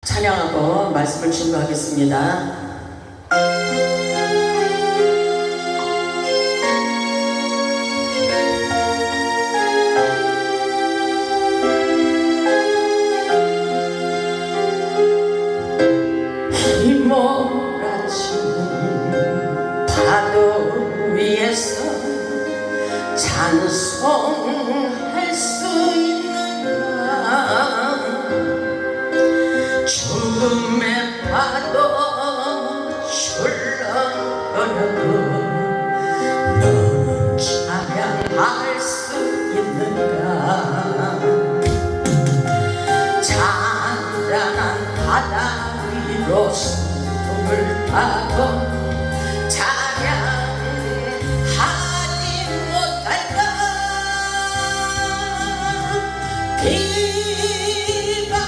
찬양하고 말씀을 준비하겠습니다. 휘몰아치는 파도 위에서 찬송할 수 있는가. 죽음의 파도 출렁거려도 너는 찬양할 수 있는가. 잔잔한 바다 위로 숨을 타고 찬양하지 못할까. 비바람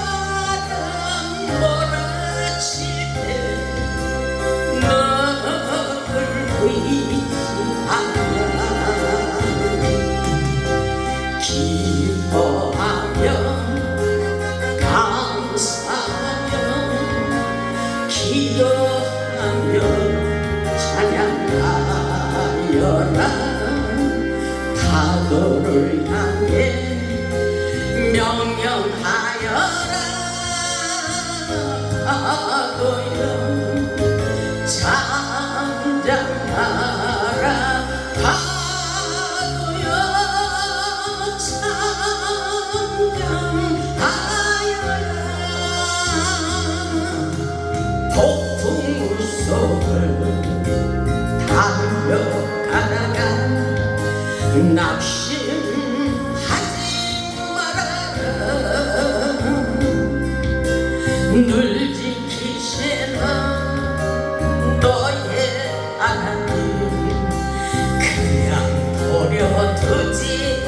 몰아칠 때 너를 의지하며 기뻐하며 감사하며 기도하며 찬양하여라. 파도를 향해 명령하여라. 파도여 잠잠하라. 파도여 잠잠하여라. 폭풍 속을 달려가다가 낙심하지 말아라. 늘 지키시는 너의 하나님 그냥 버려두지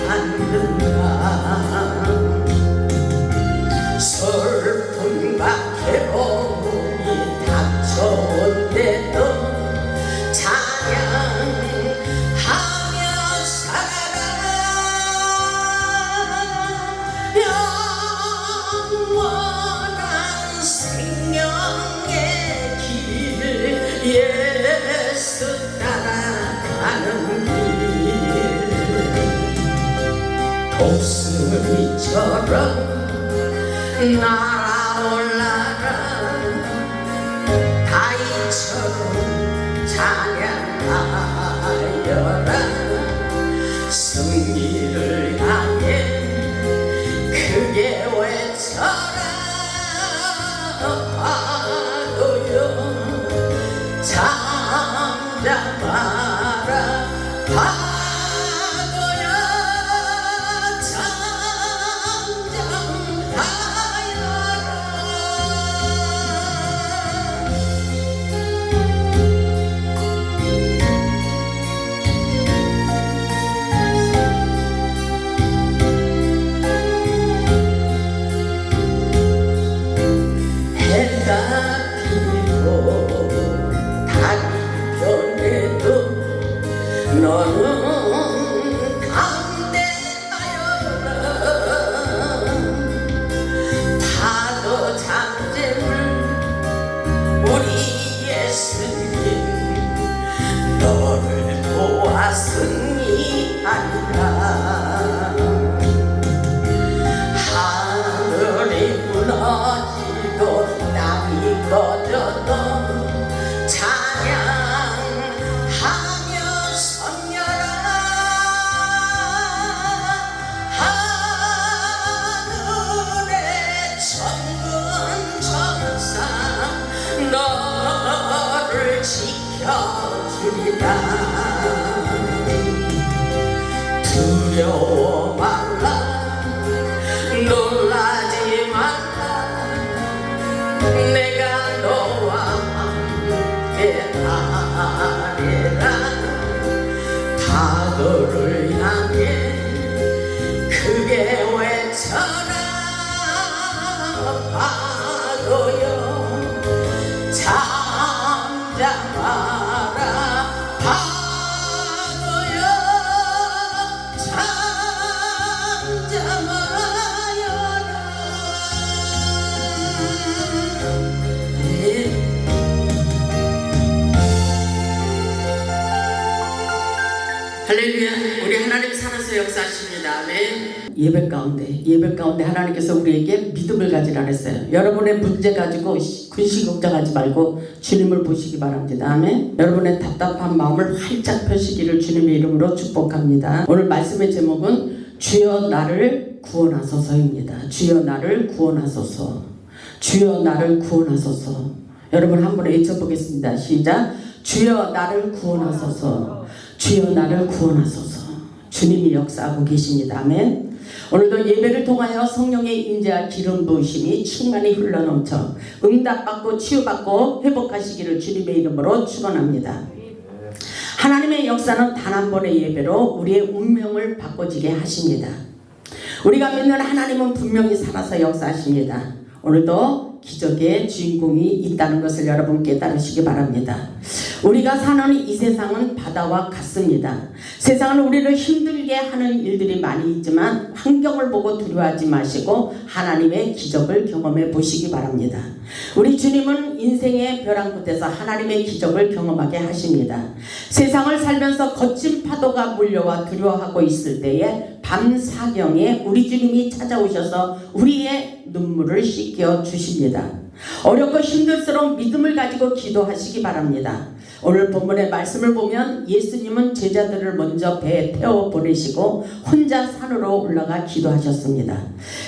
않는다. 슬픔과 괴로움이 닥쳐온데도 찬양하며 살아라. 영원한 생명의 길, 예수 따라가는 길, 독수리처럼 날아올라라. 다윗처럼 찬양하여라. 승리를 향해 크게 외쳐라. 파도여 잠잠하라. 파도여 잠잠하여라. 해가 피고 달이 변해도 너는 담대하여라. 파도 잠재울 우리 예수님 너를 도왔으니하리라. 하늘이 무너지고 땅이 꺼져도 찬양하며 섬겨라. 하늘의 천군 천사 너를 지켜주리라. 두려워 말라. 놀라지 말라. 내가 너와 함께 하리라. 파도를 향해 크게 외쳐라. 파도여 잠잠하라. 파도여 잠잠하여라. 할렐루야. 우리 하나님 살아서 역사하십니다. 아멘. 예배 가운데 하나님께서 우리에게 믿음을 가지라 했어요. 여러분의 문제 가지고 근심 걱정하지 말고 주님을 보시기 바랍니다. 아멘. 여러분의 답답한 마음을 활짝 펴시기를 주님의 이름으로 축복합니다. 오늘 말씀의 제목은 주여 나를 구원하소서입니다. 주여 나를 구원하소서. 주여 나를 구원하소서. 여러분 한번 외쳐보겠습니다. 시작. 주여 나를 구원하소서. 주여 나를 구원하소서. 주님이 역사하고 계십니다. 아멘. 오늘도 예배를 통하여 성령의 임재와 기름 부으심이 충만히 흘러넘쳐 응답받고 치유받고 회복하시기를 주님의 이름으로 축원합니다. 하나님의 역사는 단 한 번의 예배로 우리의 운명을 바꿔지게 하십니다. 우리가 믿는 하나님은 분명히 살아서 역사하십니다. 오늘도 기적의 주인공이 있다는 것을 여러분 깨달으시기 바랍니다. 우리가 사는 이 세상은 바다와 같습니다. 세상은 우리를 힘들게 하는 일들이 많이 있지만 환경을 보고 두려워하지 마시고 하나님의 기적을 경험해 보시기 바랍니다. 우리 주님은 인생의 벼랑 끝에서 하나님의 기적을 경험하게 하십니다. 세상을 살면서 거친 파도가 몰려와 두려워하고 있을 때에 밤 사경에 우리 주님이 찾아오셔서 우리의 눈물을 씻겨 주십니다. 어렵고 힘들수록 믿음을 가지고 기도하시기 바랍니다. 오늘 본문의 말씀을 보면 예수님은 제자들을 먼저 배에 태워 보내시고 혼자 산으로 올라가 기도하셨습니다.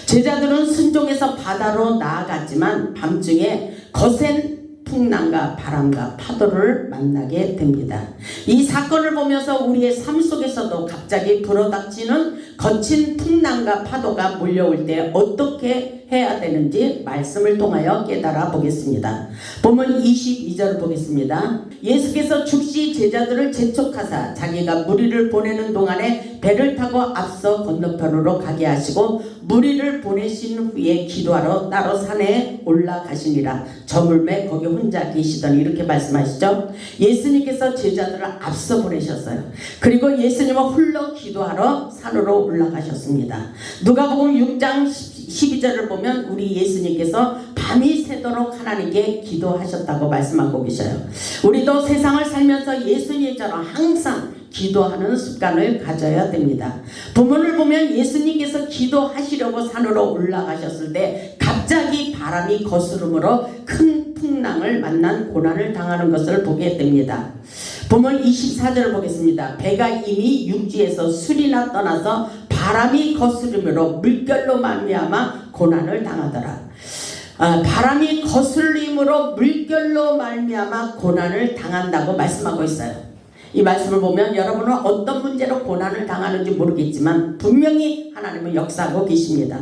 제자들은 순종해서 바다로 나아갔지만 밤중에 거센 풍랑과 바람과 파도를 만나게 됩니다. 이 사건을 보면서 우리의 삶 속에서도 갑자기 불어닥치는 거친 풍랑과 파도가 몰려올 때 어떻게 해야 되는지 말씀을 통하여 깨달아 보겠습니다. 본문 22절을 보겠습니다. 예수께서 즉시 제자들을 재촉하사 자기가 무리를 보내는 동안에 배를 타고 앞서 건너편으로 가게 하시고 무리를 보내신 후에 기도하러 따로 산에 올라가시니라. 저물매 거기 혼자 계시더니 이렇게 말씀하시죠. 예수님께서 제자들을 앞서 보내셨어요. 그리고 예수님은 홀로 기도하러 산으로 올라가셨습니다. 누가복음 6장 12절을 보면 우리 예수님께서 밤이 새도록 하나님께 기도하셨다고 말씀하고 계셔요. 우리도 세상을 살면서 예수님처럼 항상 기도하는 습관을 가져야 됩니다. 본문을 보면 예수님께서 기도하시려고 산으로 올라가셨을 때 갑자기 바람이 거스름으로 큰 풍랑을 만난 고난을 당하는 것을 보게 됩니다. 본문 24절을 보겠습니다. 배가 이미 육지에서 술이나 떠나서 바람이 거스름으로 물결로 말미암아 고난을 당하더라. 바람이 거슬림으로 물결로 말미암아 고난을 당한다고 말씀하고 있어요. 이 말씀을 보면 여러분은 어떤 문제로 고난을 당하는지 모르겠지만 분명히 하나님은 역사하고 계십니다.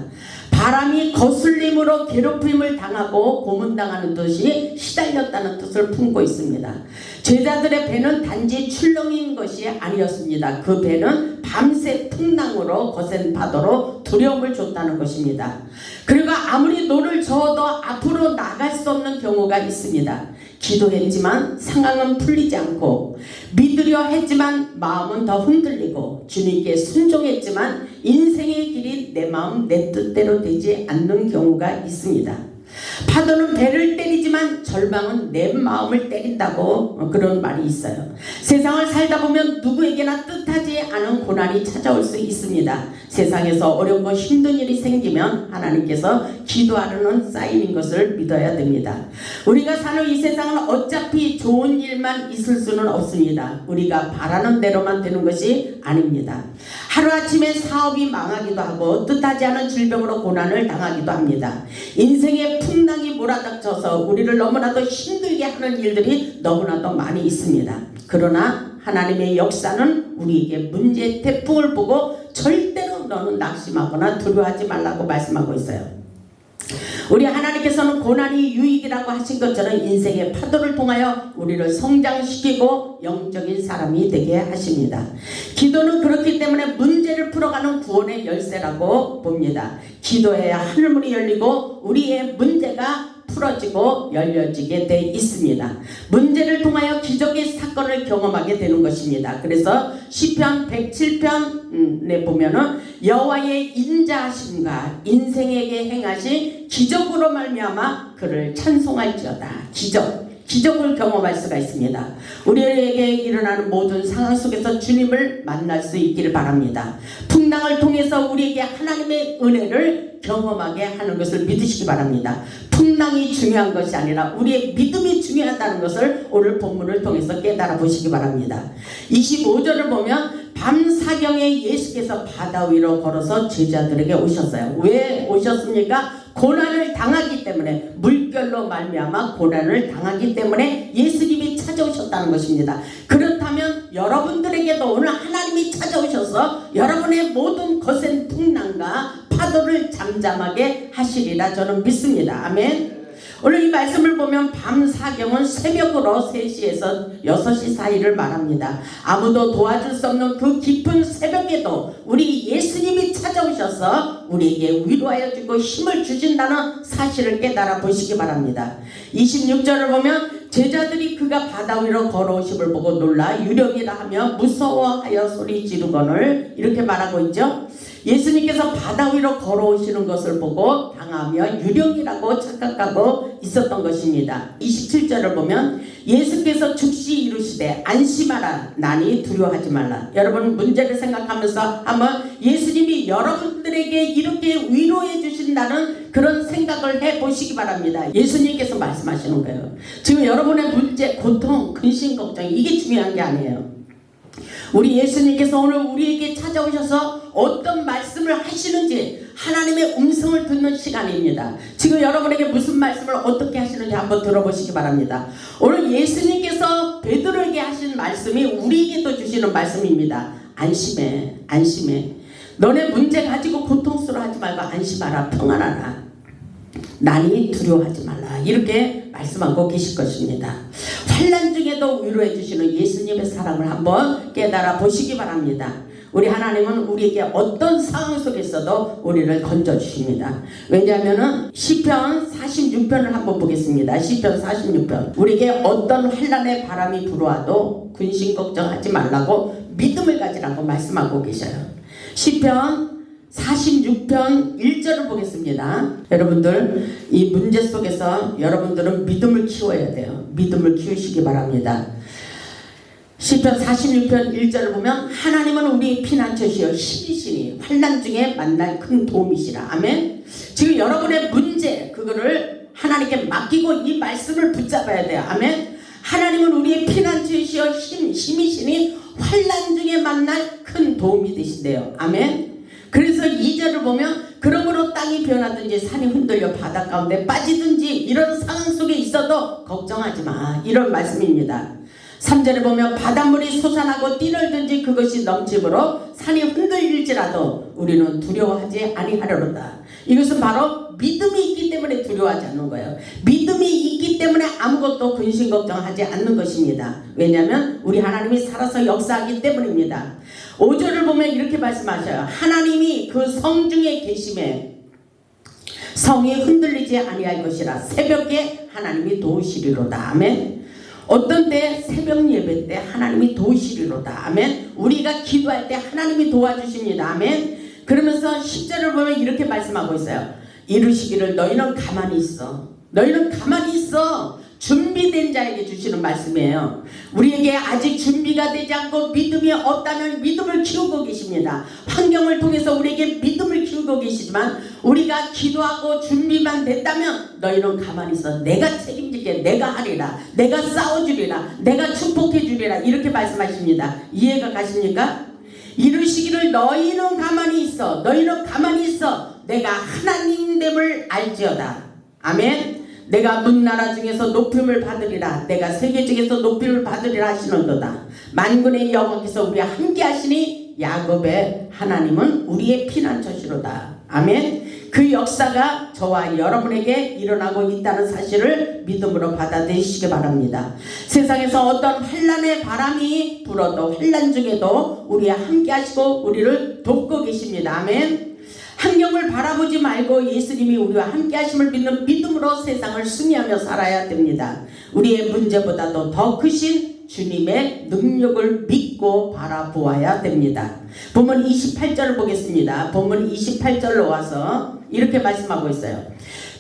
바람이 거슬림으로 괴롭힘을 당하고 고문당하는 뜻이 시달렸다는 뜻을 품고 있습니다. 제자들의 배는 단지 출렁인 것이 아니었습니다. 그 배는 밤새 풍랑으로 거센 파도로 두려움을 줬다는 것입니다. 그리고 아무리 노를 저어도 앞으로 나갈 수 없는 경우가 있습니다. 기도했지만 상황은 풀리지 않고 믿으려 했지만 마음은 더 흔들리고 주님께 순종했지만 인생의 길이 내 마음 내 뜻대로 되지 않는 경우가 있습니다. 파도는 배를 때리지만 절망은 내 마음을 때린다고 그런 말이 있어요. 세상을 살다 보면 누구에게나 뜻하지 않은 고난이 찾아올 수 있습니다. 세상에서 어렵고 힘든 일이 생기면 하나님께서 기도하려는 사인인 것을 믿어야 됩니다. 우리가 사는 이 세상은 어차피 좋은 일만 있을 수는 없습니다. 우리가 바라는 대로만 되는 것이 아닙니다. 하루아침에 사업이 망하기도 하고 뜻하지 않은 질병으로 고난을 당하기도 합니다. 인생의 풍랑이 몰아닥쳐서 우리를 너무나도 힘들게 하는 일들이 너무나도 많이 있습니다. 그러나 하나님의 역사는 우리에게 문제의 태풍을 보고 절대로 너는 낙심하거나 두려워하지 말라고 말씀하고 있어요. 우리 하나님께서는 고난이 유익이라고 하신 것처럼 인생의 파도를 통하여 우리를 성장시키고 영적인 사람이 되게 하십니다. 기도는 그렇기 때문에 문제를 풀어가는 구원의 열쇠라고 봅니다. 기도해야 하늘문이 열리고 우리의 문제가 풀어지고 열려지게 돼 있습니다. 문제를 통하여 기적의 사건을 경험하게 되는 것입니다. 그래서 시편 107편에 보면은 여호와의 인자하심과 인생에게 행하신 기적으로 말미암아 그를 찬송할지어다. 기적. 기적을 경험할 수가 있습니다. 우리에게 일어나는 모든 상황 속에서 주님을 만날 수 있기를 바랍니다. 풍랑을 통해서 우리에게 하나님의 은혜를 경험하게 하는 것을 믿으시기 바랍니다. 풍랑이 중요한 것이 아니라 우리의 믿음이 중요하다는 것을 오늘 본문을 통해서 깨달아 보시기 바랍니다. 25절을 보면 밤 사경에 예수께서 바다 위로 걸어서 제자들에게 오셨어요. 왜 오셨습니까? 고난을 당하기 때문에, 물결로 말미암아 고난을 당하기 때문에 예수님이 찾아오셨다는 것입니다. 그렇다면 여러분들에게도 오늘 하나님이 찾아오셔서 여러분의 모든 거센 풍랑과 파도를 잠잠하게 하시리라 저는 믿습니다. 아멘. 오늘 이 말씀을 보면 밤 사경은 새벽으로 3시에서 6시 사이를 말합니다. 아무도 도와줄 수 없는 그 깊은 새벽에도 우리 예수님이 찾아오셔서 우리에게 위로하여 주고 힘을 주신다는 사실을 깨달아 보시기 바랍니다. 26절을 보면 제자들이 그가 바다 위로 걸어오심을 보고 놀라 유령이라 하며 무서워하여 소리 지르거늘 이렇게 말하고 있죠. 예수님께서 바다 위로 걸어오시는 것을 보고 당하며 유령이라고 착각하고 있었던 것입니다. 27절을 보면 예수께서 즉시 이르시되 안심하라 나니 두려워하지 말라. 여러분 문제를 생각하면서 한번 예수님이 여러분들에게 이렇게 위로해 주신다는 그런 생각을 해보시기 바랍니다. 예수님께서 말씀하시는 거예요. 지금 여러분의 문제, 고통, 근심, 걱정 이게 중요한 게 아니에요. 우리 예수님께서 오늘 우리에게 찾아오셔서 어떤 말씀을 하시는지 하나님의 음성을 듣는 시간입니다. 지금 여러분에게 무슨 말씀을 어떻게 하시는지 한번 들어보시기 바랍니다. 오늘 예수님께서 베드로에게 하신 말씀이 우리에게도 주시는 말씀입니다. 안심해, 안심해. 너네 문제 가지고 고통스러워하지 말고 안심하라, 평안하라. 나니 두려워하지 말라. 이렇게 말씀하고 계실 것입니다. 환난 중에도 위로해 주시는 예수님의 사랑을 한번 깨달아 보시기 바랍니다. 우리 하나님은 우리에게 어떤 상황 속에서도 우리를 건져주십니다. 왜냐하면 시편 46편을 한번 보겠습니다. 시편 46편. 우리에게 어떤 환난의 바람이 불어와도 근심 걱정하지 말라고 믿음을 가지라고 말씀하고 계셔요. 시편 46편 1절을 보겠습니다. 여러분들 이 문제 속에서 여러분들은 믿음을 키워야 돼요. 믿음을 키우시기 바랍니다. 시편 46편 1절을 보면 하나님은 우리의 피난처시여 힘이시니 환난 중에 만날 큰 도움이시라. 아멘. 지금 여러분의 문제 그거를 하나님께 맡기고 이 말씀을 붙잡아야 돼요. 아멘. 하나님은 우리의 피난처시여 힘이시니 환난 중에 만날 큰 도움이 되신대요. 아멘. 그래서 2절을 보면 그러므로 땅이 변하든지 산이 흔들려 바다 가운데 빠지든지 이런 상황 속에 있어도 걱정하지 마. 이런 말씀입니다. 3절에 보면 바닷물이 솟아나고 뛰놀든지 그것이 넘침으로 산이 흔들릴지라도 우리는 두려워하지 아니하려로다. 이것은 바로 믿음이 있기 때문에 두려워하지 않는 거예요. 믿음이 있기 때문에 아무것도 근심 걱정하지 않는 것입니다. 왜냐하면 우리 하나님이 살아서 역사하기 때문입니다. 5절을 보면 이렇게 말씀하셔요. 하나님이 그 성중에 계심에 성이 흔들리지 아니할 것이라. 새벽에 하나님이 도우시리로다. 아멘. 어떤 때 새벽 예배 때 하나님이 도우시리로다. 아멘. 우리가 기도할 때 하나님이 도와주십니다. 아멘. 그러면서 10절을 보면 이렇게 말씀하고 있어요. 이루시기를 너희는 가만히 있어. 너희는 가만히 있어. 준비된 자에게 주시는 말씀이에요. 우리에게 아직 준비가 되지 않고 믿음이 없다면 믿음을 키우고 계십니다. 환경을 통해서 우리에게 믿음을 키우고 계시지만 우리가 기도하고 준비만 됐다면 너희는 가만히 있어. 내가 책임질게. 내가 하리라. 내가 싸워주리라. 내가 축복해주리라. 이렇게 말씀하십니다. 이해가 가십니까? 이루시기를 너희는 가만히 있어. 너희는 가만히 있어. 내가 하나님됨을 알지어다. 아멘. 내가 문나라 중에서 높임을 받으리라. 내가 세계 중에서 높임을 받으리라 하시는도다. 만군의 여호와께서 우리와 함께 하시니 야곱의 하나님은 우리의 피난처시로다. 아멘. 그 역사가 저와 여러분에게 일어나고 있다는 사실을 믿음으로 받아들이시기 바랍니다. 세상에서 어떤 환난의 바람이 불어도 환난 중에도 우리와 함께 하시고 우리를 돕고 계십니다. 아멘. 환경을 바라보지 말고 예수님이 우리와 함께 하심을 믿는 믿음으로 세상을 승리하며 살아야 됩니다. 우리의 문제보다도 더 크신 주님의 능력을 믿고 바라보아야 됩니다. 본문 28절을 보겠습니다. 본문 28절로 와서 이렇게 말씀하고 있어요.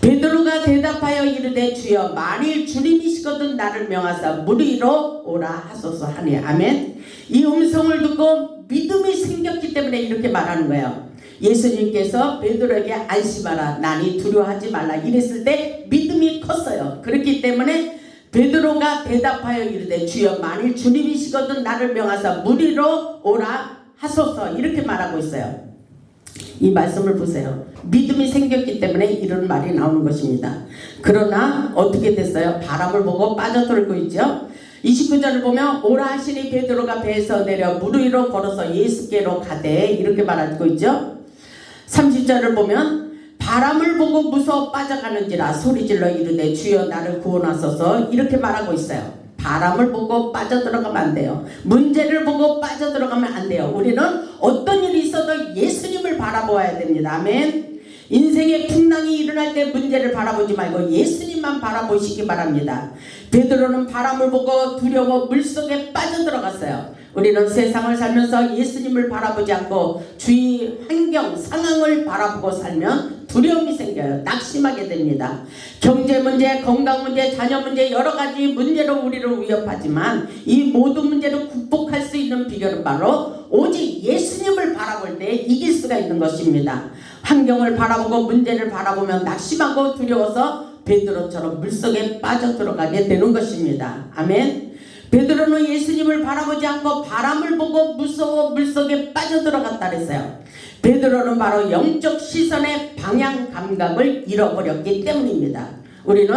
베드로가 대답하여 이르되 주여 만일 주님이시거든 나를 명하사 물 위로 오라 하소서 하니. 아멘. 이 음성을 듣고 믿음이 생겼기 때문에 이렇게 말하는 거예요. 예수님께서 베드로에게 안심하라 나니 두려워하지 말라 이랬을 때 믿음이 컸어요. 그렇기 때문에 베드로가 대답하여 이르되 주여 만일 주님이시거든 나를 명하사 물 위로 오라 하소서 이렇게 말하고 있어요. 이 말씀을 보세요. 믿음이 생겼기 때문에 이런 말이 나오는 것입니다. 그러나 어떻게 됐어요? 바람을 보고 빠져들고 있죠. 29절을 보면 오라 하시니 베드로가 배에서 내려 물 위로 걸어서 예수께로 가되 이렇게 말하고 있죠. 30절을 보면 바람을 보고 무서워 빠져가는지라 소리질러 이르되 주여 나를 구원하소서 이렇게 말하고 있어요. 바람을 보고 빠져들어가면 안 돼요. 문제를 보고 빠져들어가면 안 돼요. 우리는 어떤 일이 있어도 예수님을 바라보아야 됩니다. 아멘. 인생의 풍랑이 일어날 때 문제를 바라보지 말고 예수님만 바라보시기 바랍니다. 베드로는 바람을 보고 두려워 물속에 빠져들어갔어요. 우리는 세상을 살면서 예수님을 바라보지 않고 주위 환경 상황을 바라보고 살면 두려움이 생겨요. 낙심하게 됩니다. 경제 문제, 건강 문제, 자녀 문제 여러 가지 문제로 우리를 위협하지만 이 모든 문제를 극복할 수 있는 비결은 바로 오직 예수님을 바라볼 때 이길 수가 있는 것입니다. 환경을 바라보고 문제를 바라보면 낙심하고 두려워서 베드로처럼 물속에 빠져들어가게 되는 것입니다. 아멘. 베드로는 예수님을 바라보지 않고 바람을 보고 무서워 물속에 빠져들어갔다 그랬어요. 베드로는 바로 영적 시선의 방향 감각을 잃어버렸기 때문입니다. 우리는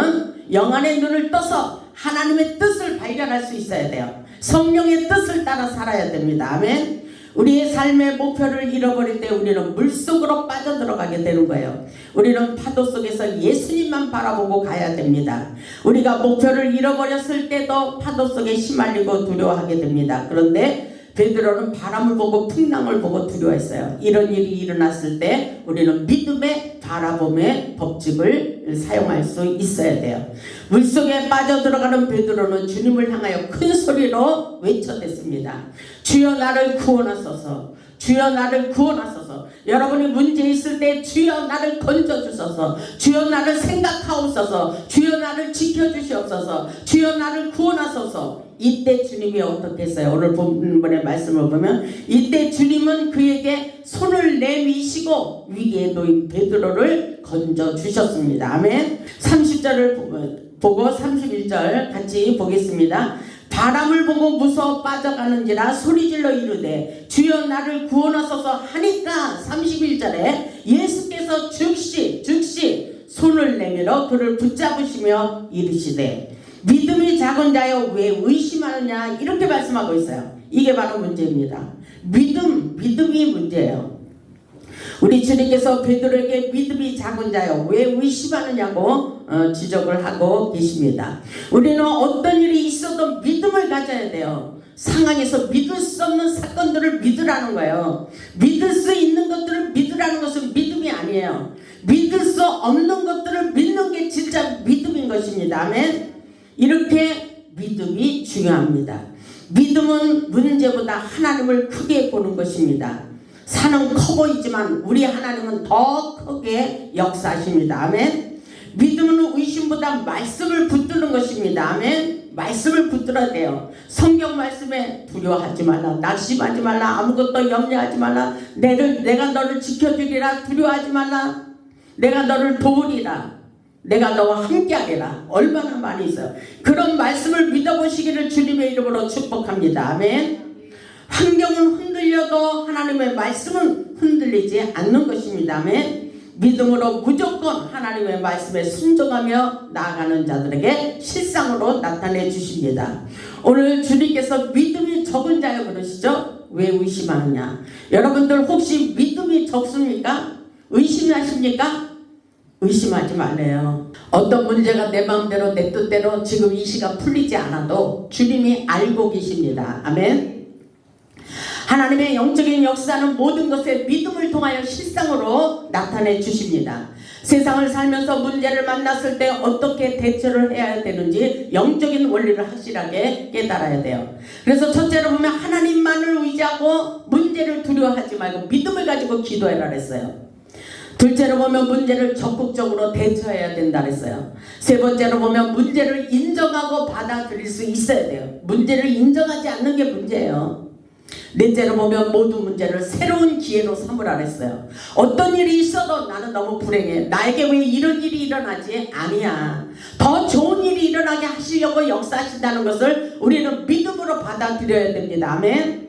영안의 눈을 떠서 하나님의 뜻을 발견할 수 있어야 돼요. 성령의 뜻을 따라 살아야 됩니다. 아멘. 우리의 삶의 목표를 잃어버릴 때 우리는 물속으로 빠져들어가게 되는 거예요. 우리는 파도 속에서 예수님만 바라보고 가야 됩니다. 우리가 목표를 잃어버렸을 때도 파도 속에 휘말리고 두려워하게 됩니다. 그런데 베드로는 바람을 보고 풍랑을 보고 두려워했어요. 이런 일이 일어났을 때 우리는 믿음의 바라봄의 법칙을 사용할 수 있어야 돼요. 물속에 빠져들어가는 베드로는 주님을 향하여 큰 소리로 외쳐댔습니다. 주여 나를 구원하소서. 주여 나를 구원하소서. 여러분이 문제 있을 때 주여 나를 건져주소서. 주여 나를 생각하옵소서. 주여 나를 지켜주시옵소서. 주여 나를 구원하소서. 이때 주님이 어떻게 했어요? 오늘 본문의 말씀을 보면 이때 주님은 그에게 손을 내미시고 위기에 놓인 베드로를 건져주셨습니다. 아멘. 30절을 보고 31절 같이 보겠습니다. 바람을 보고 무서워 빠져가는지라 소리질러 이르되 주여 나를 구원하소서 하니까 31절에 예수께서 즉시 손을 내밀어 그를 붙잡으시며 이르시되 믿음이 작은 자여 왜 의심하느냐 이렇게 말씀하고 있어요. 이게 바로 문제입니다. 믿음이 문제예요. 우리 주님께서 베드로에게 믿음이 작은 자여 왜 의심하느냐고 지적을 하고 계십니다. 우리는 어떤 일이 있어도 믿음을 가져야 돼요. 상황에서 믿을 수 없는 사건들을 믿으라는 거예요. 믿을 수 있는 것들을 믿으라는 것은 믿음이 아니에요. 믿을 수 없는 것들을 믿는 게 진짜 믿음인 것입니다. 아멘. 이렇게 믿음이 중요합니다. 믿음은 문제보다 하나님을 크게 보는 것입니다. 산은 커 보이지만 우리 하나님은 더 크게 역사하십니다. 아멘. 믿음은 의심보다 말씀을 붙드는 것입니다. 아멘. 말씀을 붙들어야 돼요. 성경 말씀에 두려워하지 말라, 낙심하지 말라, 아무것도 염려하지 말라, 내가 너를 지켜주리라, 두려워하지 말라, 내가 너를 도우리라, 내가 너와 함께하리라. 얼마나 많이 있어요. 그런 말씀을 믿어보시기를 주님의 이름으로 축복합니다. 아멘. 환경은 흔들려도 하나님의 말씀은 흔들리지 않는 것입니다. 아멘. 믿음으로 무조건 하나님의 말씀에 순종하며 나아가는 자들에게 실상으로 나타내 주십니다. 오늘 주님께서 믿음이 적은 자여 그러시죠? 왜 의심하느냐? 여러분들 혹시 믿음이 적습니까? 의심하십니까? 의심하지 말래요. 어떤 문제가 내 마음대로 내 뜻대로 지금 이 시간 풀리지 않아도 주님이 알고 계십니다. 아멘. 하나님의 영적인 역사는 모든 것에 믿음을 통하여 실상으로 나타내 주십니다. 세상을 살면서 문제를 만났을 때 어떻게 대처를 해야 되는지 영적인 원리를 확실하게 깨달아야 돼요. 그래서 첫째로 보면 하나님만을 의지하고 문제를 두려워하지 말고 믿음을 가지고 기도해라 그랬어요. 둘째로 보면 문제를 적극적으로 대처해야 된다 그랬어요. 세 번째로 보면 문제를 인정하고 받아들일 수 있어야 돼요. 문제를 인정하지 않는 게 문제예요. 넷째로 보면 모든 문제를 새로운 기회로 삼으라 그랬어요. 어떤 일이 있어도 나는 너무 불행해. 나에게 왜 이런 일이 일어나지? 아니야. 더 좋은 일이 일어나게 하시려고 역사하신다는 것을 우리는 믿음으로 받아들여야 됩니다. 아멘.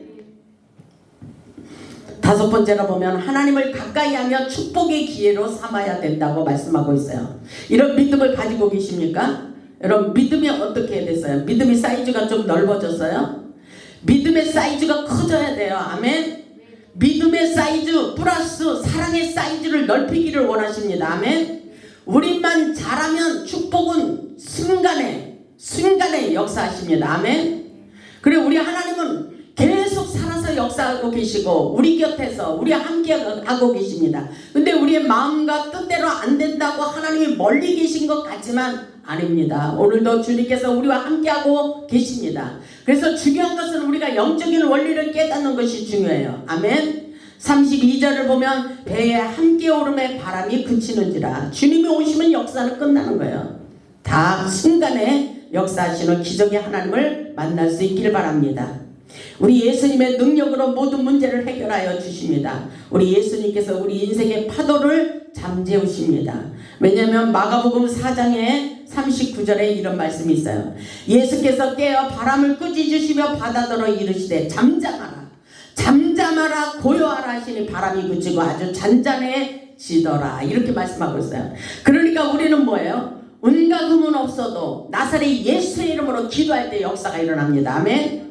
다섯 번째로 보면 하나님을 가까이 하며 축복의 기회로 삼아야 된다고 말씀하고 있어요. 이런 믿음을 가지고 계십니까? 여러분 믿음이 어떻게 됐어요? 믿음의 사이즈가 좀 넓어졌어요? 믿음의 사이즈가 커져야 돼요. 아멘. 믿음의 사이즈 플러스 사랑의 사이즈를 넓히기를 원하십니다. 아멘. 우리만 잘하면 축복은 순간에 역사하십니다. 아멘. 그리고 우리 하나님은 계속 살아서 역사하고 계시고 우리 곁에서 우리 함께 하고 계십니다. 근데 우리의 마음과 뜻대로 안 된다고 하나님이 멀리 계신 것 같지만 아닙니다. 오늘도 주님께서 우리와 함께하고 계십니다. 그래서 중요한 것은 우리가 영적인 원리를 깨닫는 것이 중요해요. 아멘. 32절을 보면 배에 함께 오름에 바람이 그치는지라. 주님이 오시면 역사는 끝나는 거예요. 다 순간에 역사하시는 기적의 하나님을 만날 수 있기를 바랍니다. 우리 예수님의 능력으로 모든 문제를 해결하여 주십니다. 우리 예수님께서 우리 인생의 파도를 잠재우십니다. 왜냐하면 마가복음 4장에 39절에 이런 말씀이 있어요. 예수께서 깨어 바람을 꾸짖으시며 바다더러 이르시되 잠잠하라 잠잠하라 고요하라 하시니 바람이 그치고 아주 잔잔해지더라. 이렇게 말씀하고 있어요. 그러니까 우리는 뭐예요? 은과 금은 없어도 나사렛 예수의 이름으로 기도할 때 역사가 일어납니다. 아멘.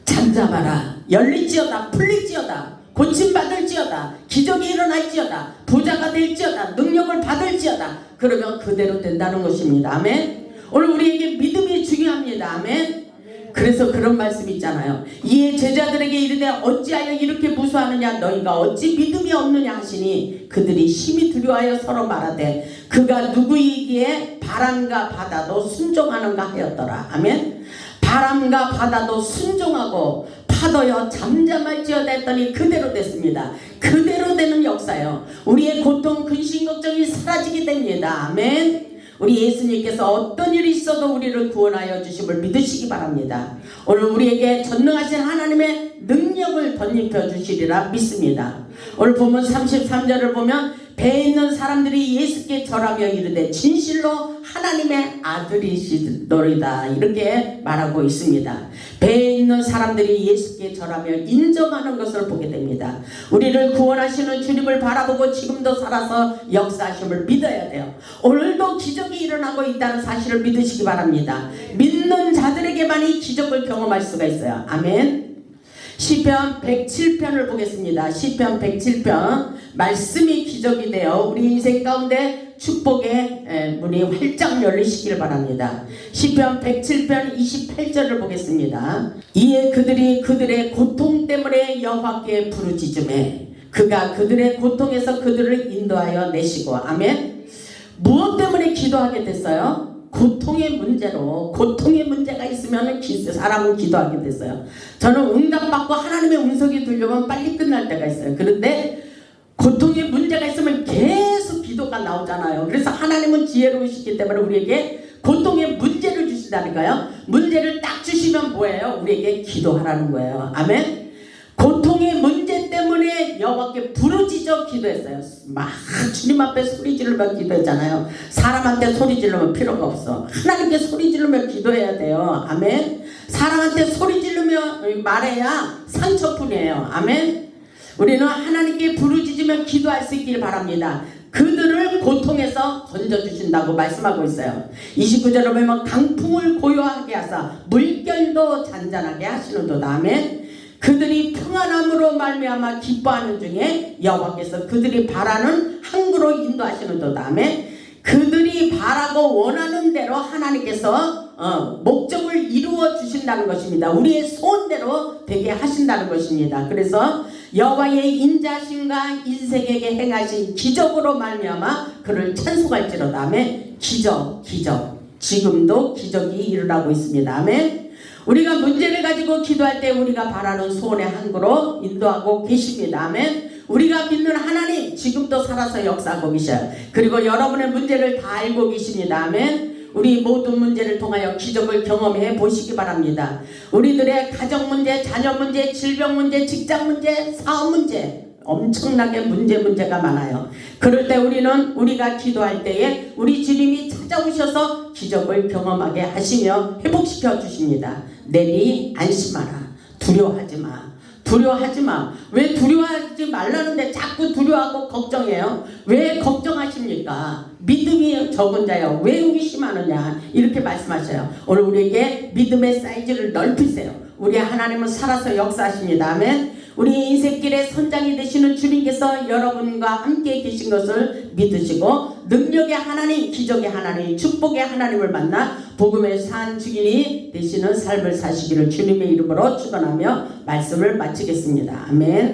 잠잠하라. 열리지어다. 풀리지어다. 고침받을지어다. 기적이 일어날지어다. 부자가 될지어다. 능력을 받을지어다. 그러면 그대로 된다는 것입니다. 아멘. 오늘 우리에게 믿음이 중요합니다. 아멘. 그래서 그런 말씀이 있잖아요. 이에 제자들에게 이르되 어찌하여 이렇게 무수하느냐 너희가 어찌 믿음이 없느냐 하시니 그들이 심히 두려워하여 서로 말하되 그가 누구이기에 바람과 바다도 순종하는가 하였더라. 아멘. 바람과 바다도 순종하고 파도여 잠잠할지어다 했더니 그대로 됐습니다. 그대로 되는 역사요. 우리의 고통 근심 걱정이 사라지게 됩니다. 아멘. 우리 예수님께서 어떤 일이 있어도 우리를 구원하여 주심을 믿으시기 바랍니다. 오늘 우리에게 전능하신 하나님의 능력을 덧입혀 주시리라 믿습니다. 오늘 보면 33절을 보면 배에 있는 사람들이 예수께 절하며 이르되 진실로 하나님의 아들이시더이다 이렇게 말하고 있습니다. 배에 있는 사람들이 예수께 절하며 인정하는 것을 보게 됩니다. 우리를 구원하시는 주님을 바라보고 지금도 살아서 역사하심을 믿어야 돼요. 오늘도 기적이 일어나고 있다는 사실을 믿으시기 바랍니다. 믿는 자들에게만 이 기적을 경험할 수가 있어요. 아멘. 시편 107편을 보겠습니다. 시편 107편 말씀이 기적이 되어 우리 인생 가운데 축복의 문이 활짝 열리시길 바랍니다. 시편 107편 28절을 보겠습니다. 이에 그들이 그들의 고통 때문에 여호와께 부르짖으매 그가 그들의 고통에서 그들을 인도하여 내시고 아멘. 무엇 때문에 기도하게 됐어요? 고통의 문제로 고통의 문제가 있으면 사람은 기도하게 됐어요. 저는 응답받고 하나님의 음성이 들려면 빨리 끝날 때가 있어요. 그런데 고통의 문제가 있으면 계속 기도가 나오잖아요. 그래서 하나님은 지혜로우시기 때문에 우리에게 고통의 문제를 주시다니까요. 문제를 딱 주시면 뭐예요? 우리에게 기도하라는 거예요. 아멘. 고통의 문제 때문에 여호와께 부르짖어 기도했어요. 막 주님 앞에 소리 지르며 기도했잖아요. 사람한테 소리 지르면 필요가 없어. 하나님께 소리 지르며 기도해야 돼요. 아멘. 사람한테 소리 지르며 말해야 상처뿐이에요. 아멘. 우리는 하나님께 부르짖으며 기도할 수 있길 바랍니다. 그들을 고통에서 건져주신다고 말씀하고 있어요. 29절에 보면 강풍을 고요하게 하사 물결도 잔잔하게 하시는도다. 아멘. 그들이 평안함으로 말미암아 기뻐하는 중에 여호와께서 그들이 바라는 항구로 인도하시는도다. 아멘. 그들이 바라고 원하는 대로 하나님께서 목적을 이루어 주신다는 것입니다. 우리의 소원대로 되게 하신다는 것입니다. 그래서 여호와의 인자심과 인생에게 행하신 기적으로 말미암아 그를 찬송할지로다. 아멘. 기적. 지금도 기적이 일어나고 있습니다. 아멘. 우리가 문제를 가지고 기도할 때 우리가 바라는 소원의 항구로 인도하고 계십니다. 아멘. 우리가 믿는 하나님 지금도 살아서 역사하고 계셔요. 그리고 여러분의 문제를 다 알고 계십니다. 아멘. 우리 모든 문제를 통하여 기적을 경험해 보시기 바랍니다. 우리들의 가정 문제, 자녀 문제, 질병 문제, 직장 문제, 사업 문제, 엄청나게 문제가 많아요. 그럴 때 우리가 기도할 때에 우리 주님이 찾아오셔서 기적을 경험하게 하시며 회복시켜 주십니다. 내리 안심하라. 두려워하지 마. 왜 두려워하지 말라는데 자꾸 두려워하고 걱정해요? 왜 걱정하십니까? 믿음이 적은 자여 왜 의심하느냐 이렇게 말씀하셔요. 오늘 우리에게 믿음의 사이즈를 넓히세요. 우리 하나님은 살아서 역사하십니다. 아멘. 우리 인생길의 선장이 되시는 주님께서 여러분과 함께 계신 것을 믿으시고 능력의 하나님, 기적의 하나님, 축복의 하나님을 만나 복음의 산 증인이 되시는 삶을 사시기를 주님의 이름으로 축원하며 말씀을 마치겠습니다. 아멘.